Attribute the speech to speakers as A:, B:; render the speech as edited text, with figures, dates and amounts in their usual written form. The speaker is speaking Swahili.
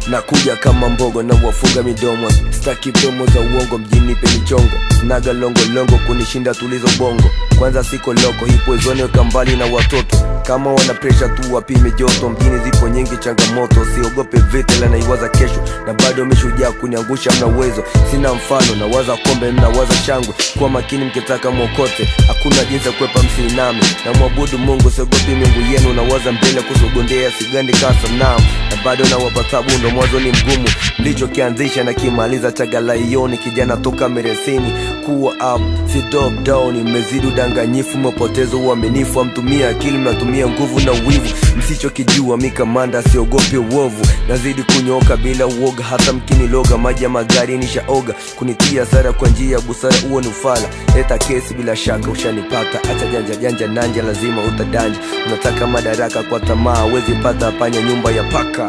A: Nakuja kama mbogo na wafunga midomo. Staki promo za uongo mjini pe michongo. Naga longo kunishinda tulizo bongo. Kwanza siko loko hipo zone weka mbali na watoto. Kama wana pressure tu wapime joto. Mjini zipo nyingi changamoto. Siogope vita ila naiwaza kesho. Na bado meshujaa kuniangusha mna uwezo. Sina mfano na waza kombe mna waza shangwe. Kwa makini mkitaka mwokote. Hakuna jinsi ya kwepa msinami. Na mwabudu Mungu siogopi miungu yenu. Na waza mbele kusogondea sigandi kasa mnao. Na bado na wapatabu ndo mwazo ni mgumu. Mlicho kianzisha na kimaliza chagala ioni. Kijana toka meresini kuwa up si top down. Mmezidi udanganyifu mwapotezo uaminifu. Mtumia akili mnatumia nguvu na wivu. Msicho kijua mikamanda siogopi uovu. Nazidi kunyoka bila uoga hata mkini loga. Maji ya magari nishaoga. Kunitia sara kwa njia ya busara uo ni ufala. Leta kesi bila shaka ushanipata. Acha janja nanja lazima utadanja. Unataka madaraka kwa tamaa wezi pata panya nyumba ya paka.